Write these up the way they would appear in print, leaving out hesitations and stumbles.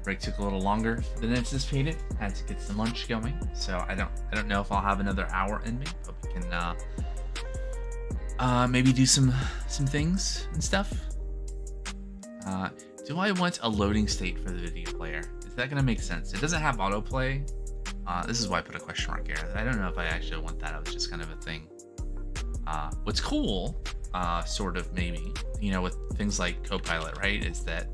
break took a little longer than anticipated. Had to get some lunch going, so I don't know if I'll have another hour in me, but we can maybe do some things and stuff. Do I want a loading state for the video player? Is that gonna make sense? It doesn't have autoplay. This is why I put a question mark here. I don't know if I actually want that. It was just kind of a thing. What's cool, sort of maybe, you know, with things like Copilot, right, is that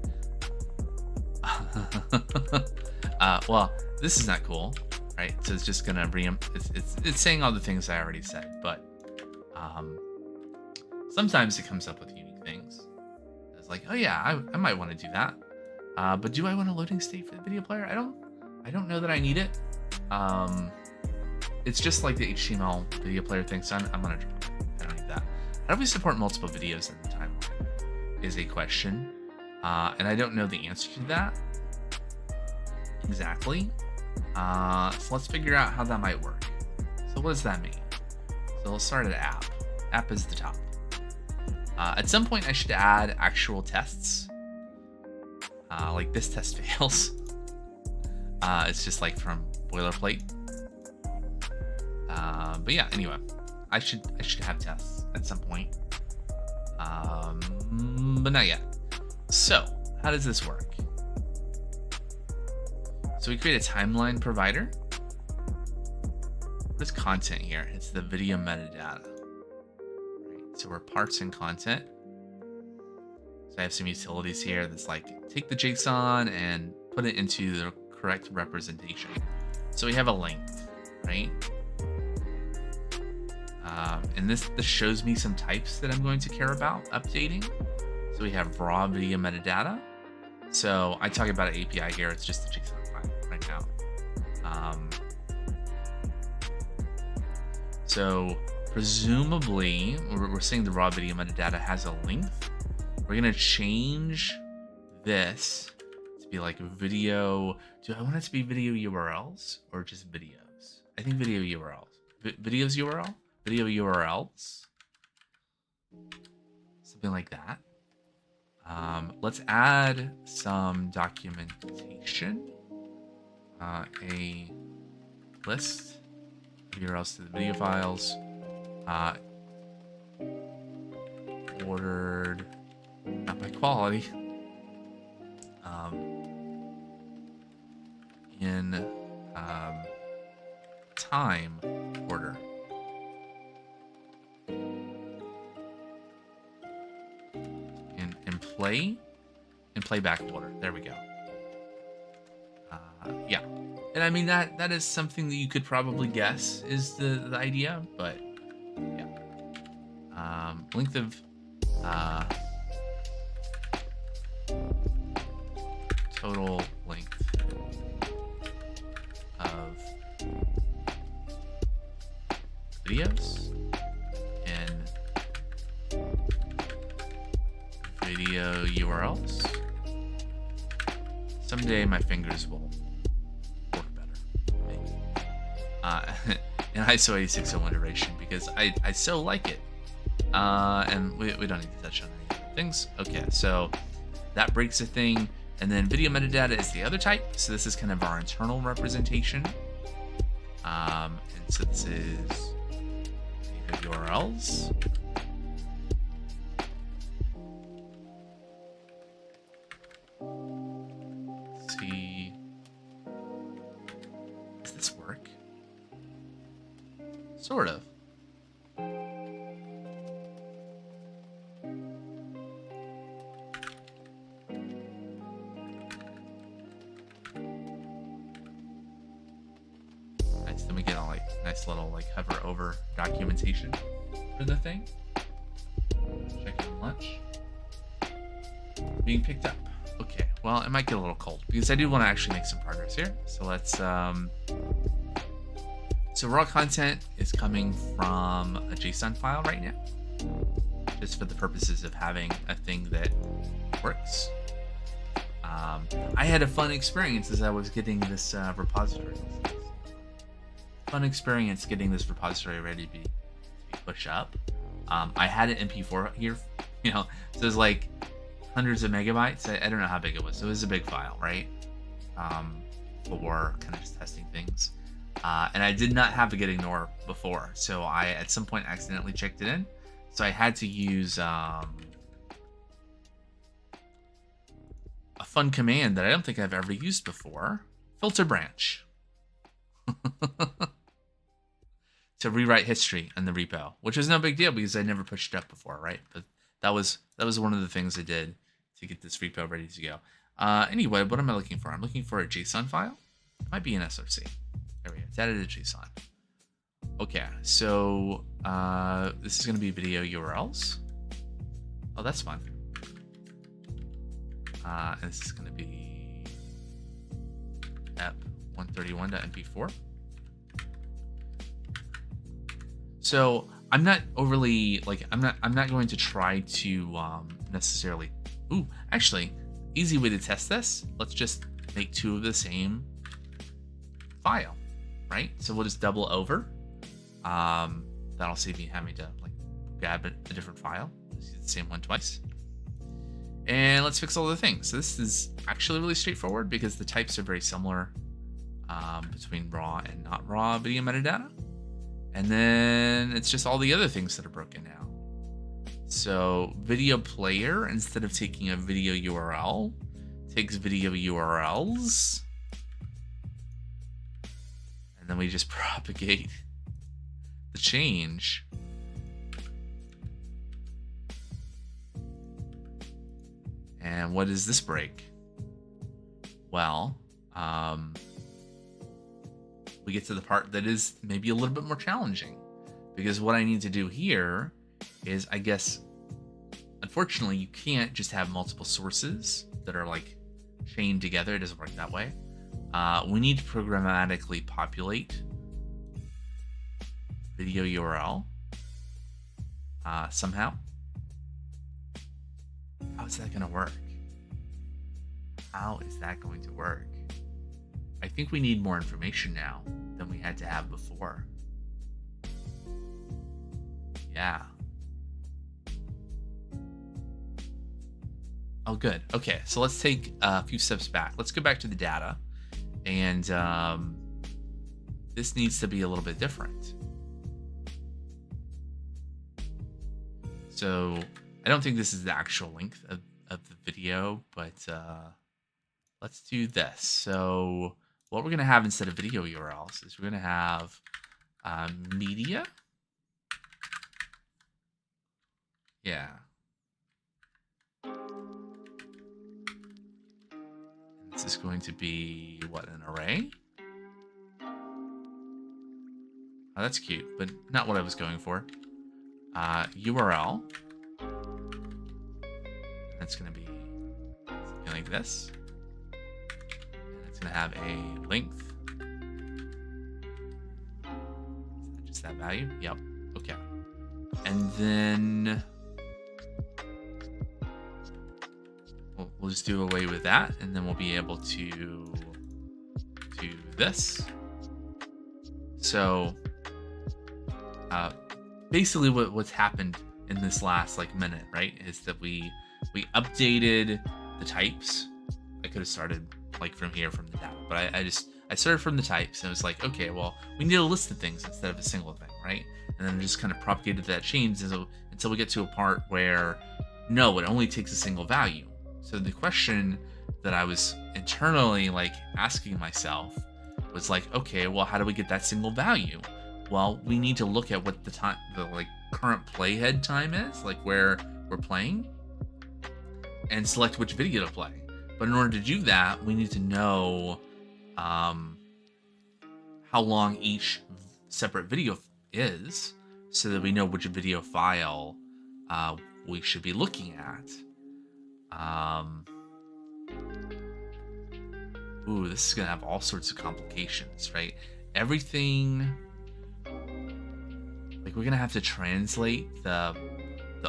well, this is not cool, right? So it's just gonna it's saying all the things I already said, but sometimes it comes up with unique things. It's like, oh yeah, I might want to do that. But do I want a loading state for the video player? I don't know that I need it. It's just like the HTML video player thing, so I'm gonna drop it. I don't need that. How do we support multiple videos in the timeline is a question. And I don't know the answer to that exactly. So let's figure out how that might work. So what does that mean? So let's start at app. App is the top. At some point I should add actual tests. Like this test fails. It's just like from boilerplate. But yeah, anyway, I should have tests at some point. But not yet. So how does this work? So we create a timeline provider. What is content here? It's the video metadata. Right, so we're parts and content. So I have some utilities here that's like, take the JSON and put it into the correct representation. So we have a length, right? And this shows me some types that I'm going to care about updating. So we have raw video metadata. So I talk about an API here. It's just a JSON file right now. So presumably, we're saying the raw video metadata has a length. We're gonna change this to be like video. Do I want it to be video URLs or just videos? I think video URLs. Videos URL? Video URLs? Something like that. Let's add some documentation. A list of URLs to the video files. Ordered, not by quality. In time order. In playback order. There we go. Yeah, and I mean that is something that you could probably guess is the idea, but yeah. Length of total length of videos in video URLs. Someday my fingers will work better, maybe. In ISO 8601 duration, because I so like it. And we don't need to touch on any other things. Okay, so that breaks a thing. And then video metadata is the other type. So this is kind of our internal representation. And so this is video URLs. Let's see. Does this work? Sort of. Then we get a nice little hover over documentation for the thing. Checking lunch. Being picked up. Okay, well, it might get a little cold because I do want to actually make some progress here. So let's so raw content is coming from a JSON file right now, just for the purposes of having a thing that works. I had a fun experience as I was getting this repository. Fun experience getting this repository ready to be pushed up. I had an MP4 here, so it was like hundreds of megabytes. I don't know how big it was. So it was a big file, right? for kind of just testing things. And I did not have a get ignore before, so I at some point accidentally checked it in. So I had to use a fun command that I don't think I've ever used before, filter branch, to rewrite history in the repo, which was no big deal because I never pushed it up before, right? But that was one of the things I did to get this repo ready to go. Anyway, what am I looking for? I'm looking for a JSON file. It might be an SRC. There we go. It's added a JSON. Okay, so this is going to be video URLs. Oh, that's fun. And this is going to be ep131.mp4. So I'm not overly I'm not going to try to necessarily. Ooh, actually, easy way to test this. Let's just make two of the same file, right? So we'll just double over. That'll save me having to grab a different file. Use the same one twice. And let's fix all the things. So this is actually really straightforward because the types are very similar between raw and not raw video metadata. And then it's just all the other things that are broken now. So video player, instead of taking a video URL, takes video URLs. And then we just propagate the change. And what does this break? Well, we get to the part that is maybe a little bit more challenging, because what I need to do here is, I guess, unfortunately, you can't just have multiple sources that are chained together. It doesn't work that way. We need to programmatically populate video URL somehow. How is that going to work? How is that going to work? I think we need more information now than we had to have before. Yeah. Oh, good. Okay, so let's take a few steps back. Let's go back to the data. And this needs to be a little bit different. So I don't think this is the actual length of the video, but let's do this. So what we're going to have instead of video URLs is we're going to have media. Yeah. And this is going to be, what, an array? Oh, that's cute, but not what I was going for. URL. That's going to be something like this. And it's going to have a length. Is that just that value? Yep. Okay. And then we'll just do away with that, and then we'll be able to do this. So basically what's happened in this last minute, right, is that we updated the types. I could have started from here from the data, but I started from the types, and it was okay, well, we need a list of things instead of a single thing, right? And then just kind of propagated that change until we get to a part where no, it only takes a single value. So the question that I was internally asking myself was okay, well, how do we get that single value? Well, we need to look at what the current playhead time is, where we're playing, and select which video to play. But in order to do that, we need to know how long each separate video is, so that we know which video file we should be looking at. Ooh, this is gonna have all sorts of complications, right? Everything, we're gonna have to translate the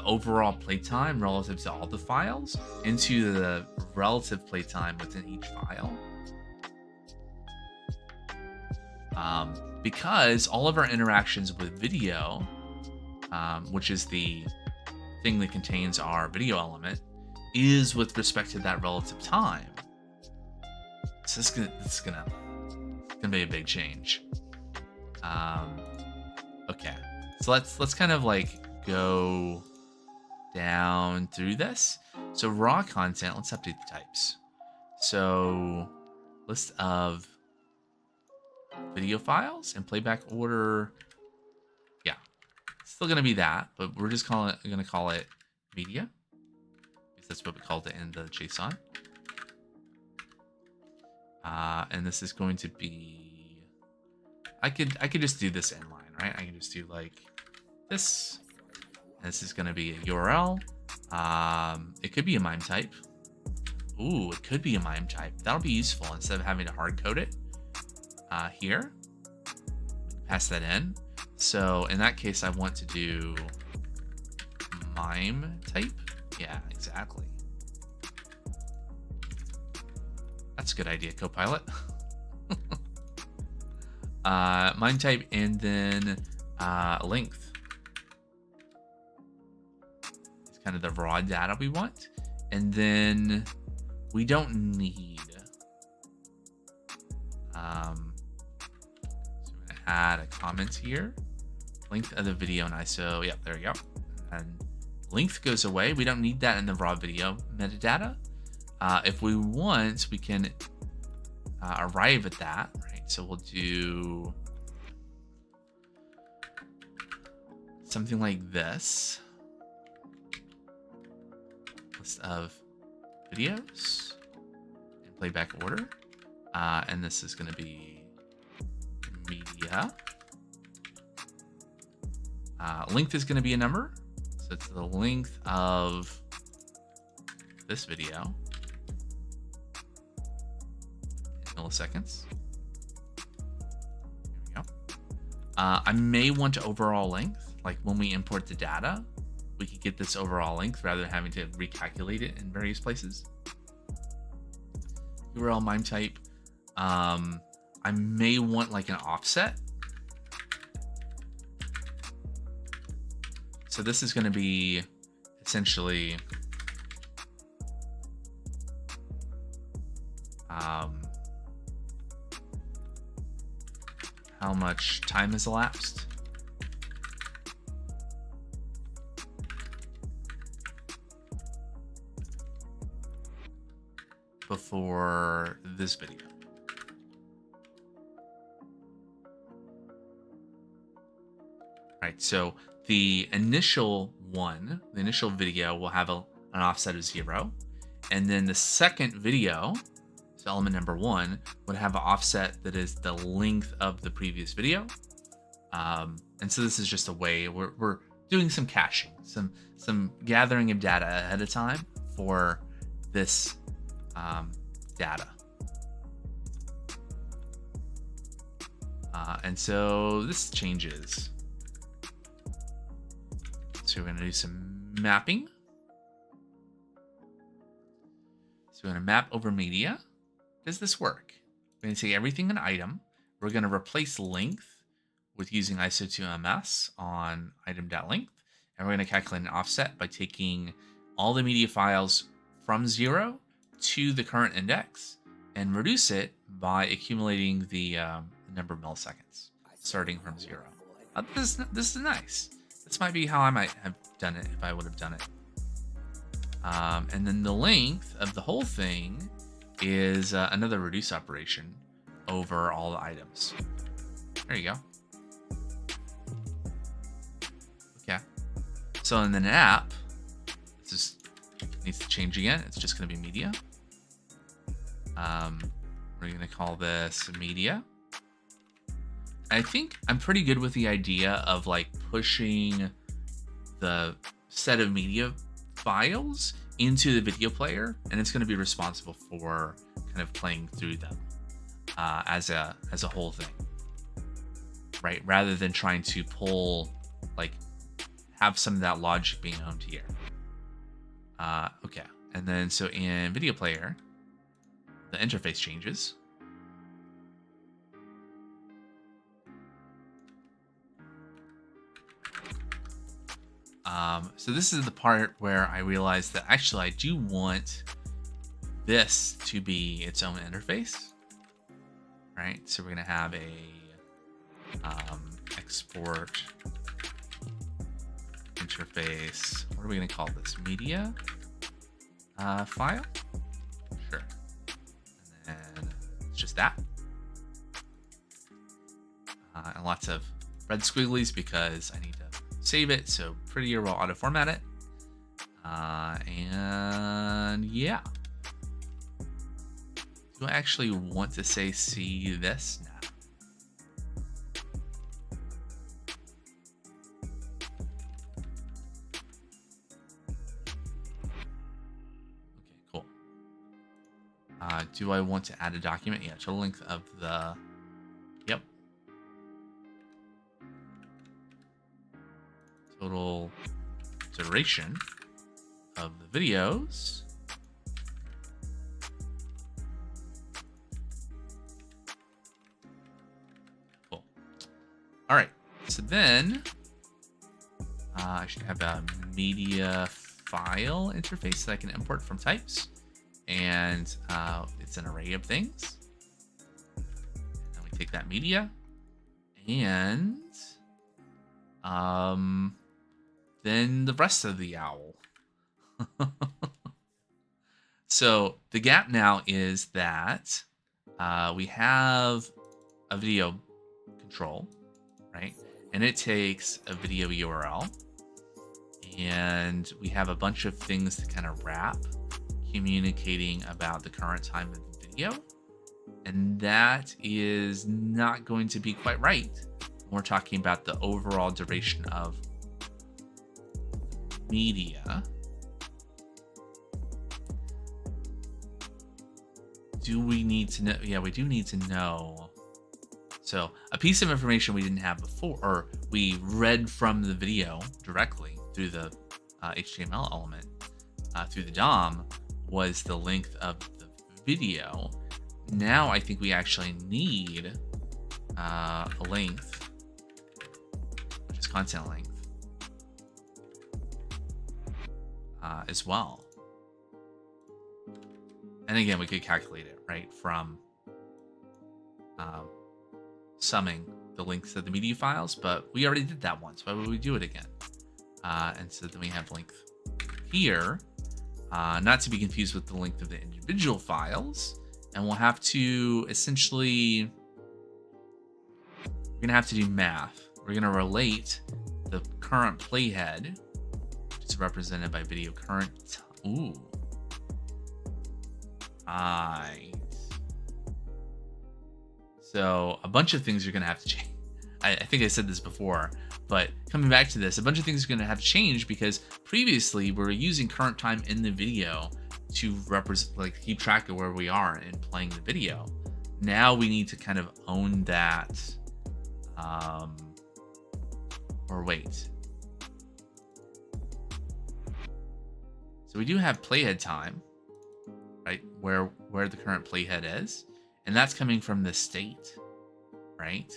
overall playtime relative to all the files into the relative playtime within each file. Because all of our interactions with video, which is the thing that contains our video element, is with respect to that relative time. So this is gonna be a big change. Okay, so let's kind of like go down through this. So raw content, let's update the types. So list of video files and playback order. Yeah, still gonna be that, but we're just gonna call it media, because that's what we called it in the JSON. And this is going to be, I could just do this inline, right? I can just do like this. And this is going to be a URL. It could be a MIME type. Ooh, it could be a MIME type. That'll be useful instead of having to hard code it. Here, pass that in. So in that case, I want to do MIME type. Yeah, exactly. That's a good idea, Copilot. MIME type, and then length. It's kind of the raw data we want. And then we don't need, so we're gonna add a comment here. Length of the video and ISO, yep, there we go. And length goes away. We don't need that in the raw video metadata. If we want, we can arrive at that, right? So we'll do something like this. List of videos and playback order. And this is going to be media. Length is going to be a number. So it's the length of this video. Milliseconds. There we go. I may want to overall length, like when we import the data, we could get this overall length rather than having to recalculate it in various places. URL MIME type. I may want like an offset. So this is going to be essentially how much time has elapsed before this video. Right, so the initial one, the initial video will have an offset of 0. And then the second video, so element number 1, would have an offset that is the length of the previous video. And so this is just a way we're doing some caching, some gathering of data ahead of time for this data. And so this changes. So we're going to do some mapping. So we're going to map over media. Does this work? We're going to take everything in item. We're going to replace length with using ISO2MS on item.length. And we're going to calculate an offset by taking all the media files from 0 to the current index and reduce it by accumulating the number of milliseconds starting from 0. This is nice. This might be how I might have done it if I would have done it. And then the length of the whole thing is another reduce operation over all the items. There you go. Okay. So in an app, this just needs to change again. It's just going to be media. We're going to call this media. I think I'm pretty good with the idea of like pushing the set of media files into the video player, and it's going to be responsible for kind of playing through them as a whole thing, right? Rather than trying to pull, like, have some of that logic being owned here. Okay, and then so in video player, the interface changes. So this is the part where I realized that actually I do want this to be its own interface. right? So we're going to have a export interface. What are we going to call this? Media file? Sure. And then it's just that. And lots of red squigglies because I need to save it. So prettier will auto format it. And yeah. Do I actually want to say see this? No. Okay, cool. Do I want to add a document? Yeah, total length of the... Yep. Total duration of the videos. Cool. All right. So then I should have a media file interface that I can import from types. And it's an array of things. And we take that media and then the rest of the owl. So the gap now is that we have a video control, right? And it takes a video URL. And we have a bunch of things to kind of wrap, communicating about the current time of the video. And that is not going to be quite right when we're talking about the overall duration of media. Do we need to know? Yeah, we do need to know. So a piece of information we didn't have before, or we read from the video directly through the HTML element, through the DOM, was the length of the video. Now I think we actually need a length, which is content length, as well. And again, we could calculate it, right, from summing the lengths of the media files, but we already did that once. Why would we do it again? And so then we have length here, not to be confused with the length of the individual files. And we'll have to essentially, we're gonna have to do math. We're gonna relate the current playhead, which is represented by video current. Ooh. Right. So a bunch of things are going to have to change. I think I said this before, but coming back to this, a bunch of things are going to have to change because previously we were using current time in the video to represent, like, keep track of where we are in playing the video. Now we need to kind of own that, or wait. So we do have playhead time, right? Where the current playhead is, and that's coming from the state, right?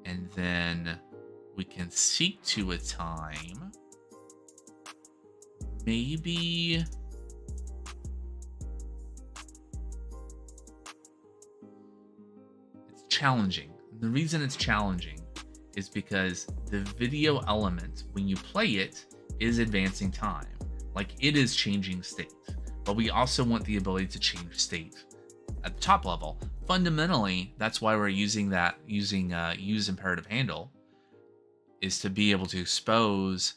And then we can seek to a time. Maybe it's challenging. The reason it's challenging is because the video element, when you play it, is advancing time. Like, it is changing state. But we also want the ability to change state at the top level. Fundamentally, that's why we're using use imperative handle, is to be able to expose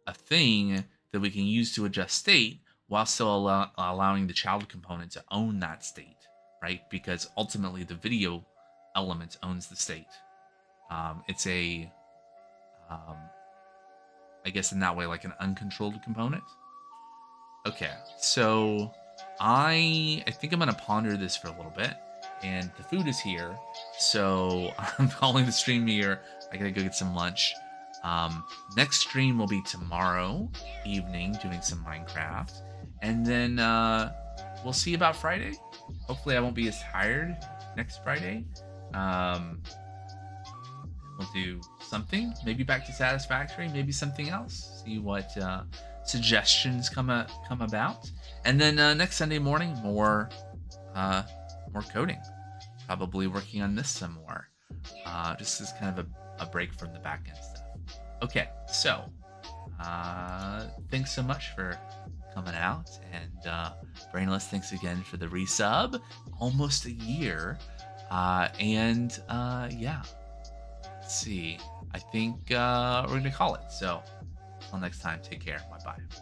a thing that we can use to adjust state while still allowing the child component to own that state, right? Because ultimately the video element owns the state. It's a, I guess in that way, like an uncontrolled component. Okay, so I think I'm gonna ponder this for a little bit, and the food is here, so I'm calling the stream here. I gotta go get some lunch. Next stream will be tomorrow evening, doing some Minecraft, and then we'll see about Friday. Hopefully I won't be as tired next Friday. We'll do something, maybe back to Satisfactory, maybe something else. See what suggestions come about, and then next Sunday morning, more coding. probably working on this some more. Just as kind of a break from the back end stuff. Okay, so thanks so much for coming out. And Brainless, thanks again for the resub. Almost a year. Yeah, let's see. I think we're going to call it. So until next time, take care. Bye bye.